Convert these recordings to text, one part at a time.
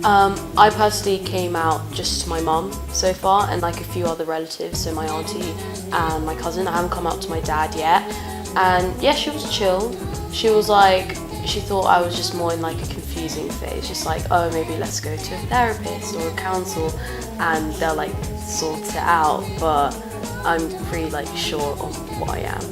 I personally came out just to my mum so far and like a few other relatives, so my auntie and my cousin. I haven't come out to my dad yet. And yeah, she was chill. She was like, she thought I was just more in like a confusing phase, just like, oh, maybe let's go to a therapist or a counsel and they'll like sort it out. But I'm pretty like sure of what I am.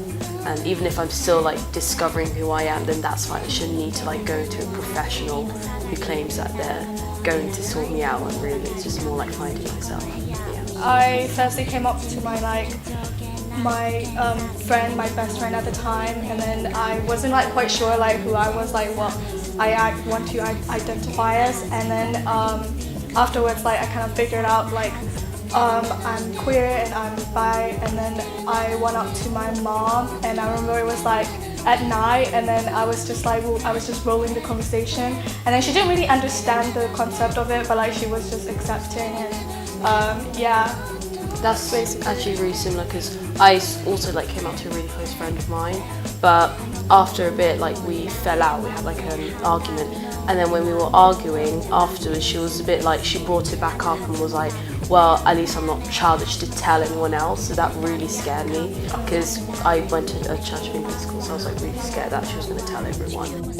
And even if I'm still like discovering who I am, then that's fine. I shouldn't need to like go to a professional who claims that they're going to sort me out, and really it's just more like finding myself. Yeah. I firstly came up to my friend, my best friend at the time, and then I wasn't like quite sure like who I was, like what I want to identify as, and then afterwards like I kind of figured out like I'm queer and I'm bi, and then I went up to my mom, and I remember it was like at night, and then I was just rolling the conversation, and then she didn't really understand the concept of it, but like she was just accepting, and yeah. That's basically actually really similar, because I also like came up to a really close friend of mine, but after a bit like we fell out, we had like an argument, and then when we were arguing afterwards, she was a bit like, she brought it back up and was like, well, at least I'm not childish to tell anyone else. So that really scared me, because I went to a church of England school, so I was like really scared that she was going to tell everyone.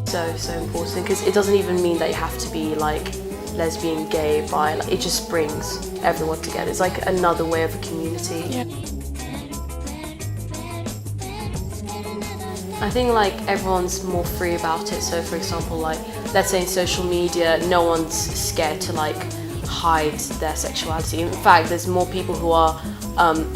So important, because it doesn't even mean that you have to be like lesbian, gay, bi, like, it just brings everyone together. It's like another way of a community. Yeah. I think like everyone's more free about it. So for example, like let's say in social media, no one's scared to like hide their sexuality. In fact, there's more people who are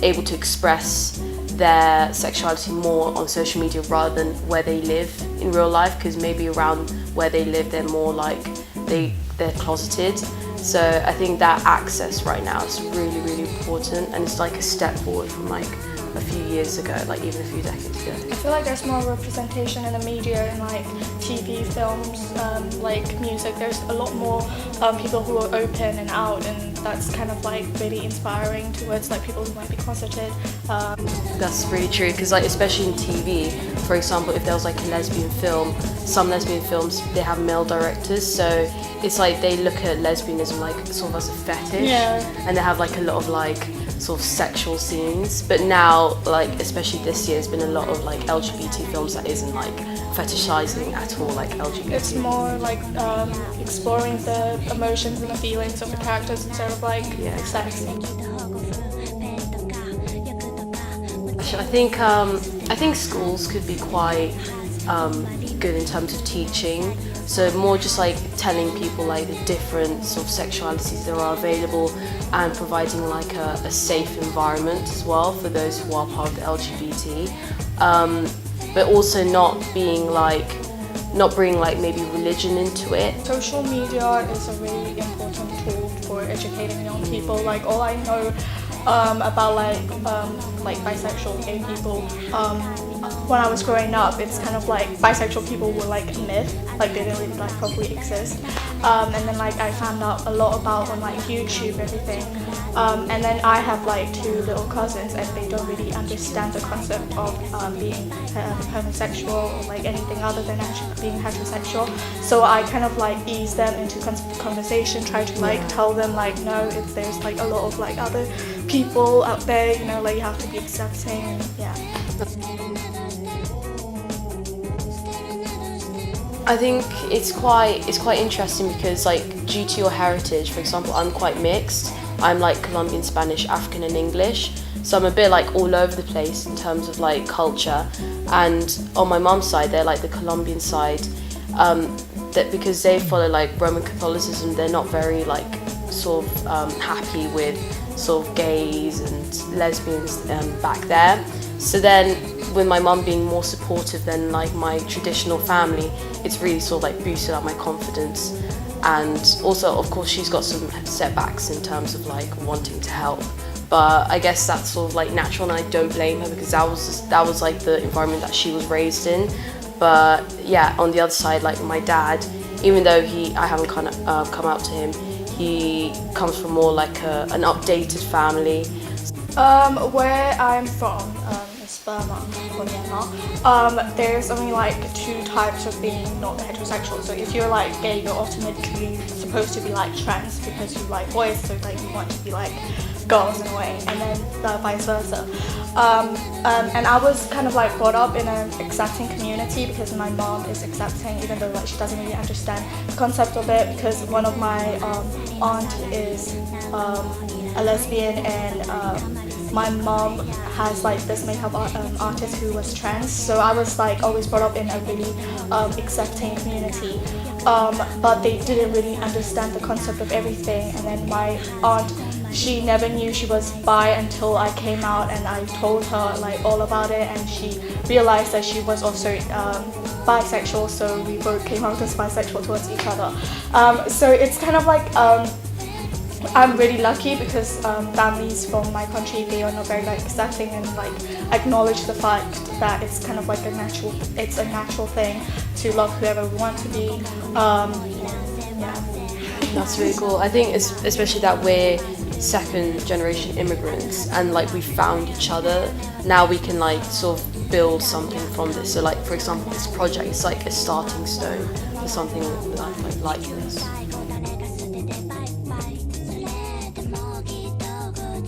able to express their sexuality more on social media rather than where they live in real life, because maybe around where they live they're more like they're closeted. So I think that access right now is really, really important, and it's like a step forward from like a few years ago, like even a few decades ago. I feel like there's more representation in the media, in like TV, films, like music. There's a lot more people who are open and out, and that's kind of like really inspiring towards like people who might be closeted. That's really true, because like especially in TV, for example, if there was like a lesbian film, some lesbian films they have male directors, so it's like they look at lesbianism like sort of as a fetish, and they have like a lot of like sort of sexual scenes. But now, like especially this year, there's been a lot of like LGBT films that isn't like fetishizing at all like LGBT. It's more like exploring the emotions and the feelings of the characters instead of like sex. I think schools could be quite good in terms of teaching. So more just like telling people like the different sort of sexualities that are available, and providing like a safe environment as well for those who are part of the LGBT. But also not bringing like maybe religion into it. Social media is a really important tool for educating young people. Like all I know about like bisexual gay people, when I was growing up, it's kind of like bisexual people were like a myth, like they didn't really like properly exist. And then like I found out a lot about on like YouTube, everything. And then I have like 2 little cousins, and they don't really understand the concept of being homosexual or like anything other than actually being heterosexual. So I kind of like ease them into conversation, try to like tell them like, no, there's like a lot of like other people out there, you know, like you have to be accepting, yeah. I think it's quite interesting, because like due to your heritage, for example, I'm quite mixed. I'm like Colombian, Spanish, African and English. So I'm a bit like all over the place in terms of like culture. And on my mum's side, they're like the Colombian side, that because they follow like Roman Catholicism, they're not very like sort of happy with sort of gays and lesbians back there. So then with my mum being more supportive than like my traditional family, it's really sort of like boosted up my confidence. And also, of course, she's got some setbacks in terms of like wanting to help, but I guess that's sort of like natural, and I don't blame her, because that was like the environment that she was raised in. But yeah, on the other side, like my dad, even though I haven't kind of come out to him, he comes from more like an updated family. Where I'm from, sperma for Myanmar. There's only like 2 types of being not heterosexual. So if you're like gay, you're ultimately supposed to be like trans because you like boys, so like you want to be like girls in a way, and then vice versa. And I was kind of like brought up in an accepting community because my mom is accepting, even though like she doesn't really understand the concept of it, because one of my aunt is a lesbian, and my mom has like this makeup artist who was trans. So I was like always brought up in a really accepting community, but they didn't really understand the concept of everything. And then my aunt, she never knew she was bi until I came out and I told her like all about it, and she realized that she was also bisexual, so we both came out as bisexual towards each other. So it's kind of like I'm really lucky because families from my country, they are not very like accepting and like acknowledge the fact that it's kind of like a natural thing to love whoever we want to be. Yeah. That's really cool. I think it's especially that we're second generation immigrants and like we found each other. Now we can like sort of build something from this. So like for example, this project is like a starting stone for something like this.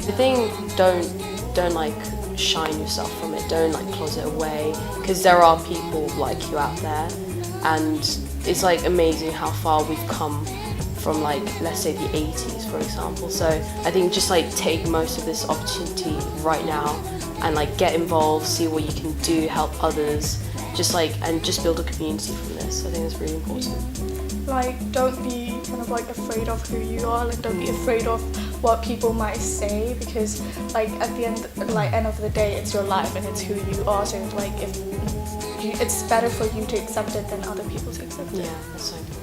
The thing, don't like shine yourself from it. Don't like closet away, because there are people like you out there, and it's like amazing how far we've come from like, let's say the 80s for example. So I think just like take most of this opportunity right now and like get involved, see what you can do, help others, just build a community from this. I think it's really important. Like don't be kind of like afraid of who you are, like don't be afraid of what people might say, because like at the end of the day it's your life and it's who you are. So like it's better for you to accept it than other people to accept it. Yeah, that's so important.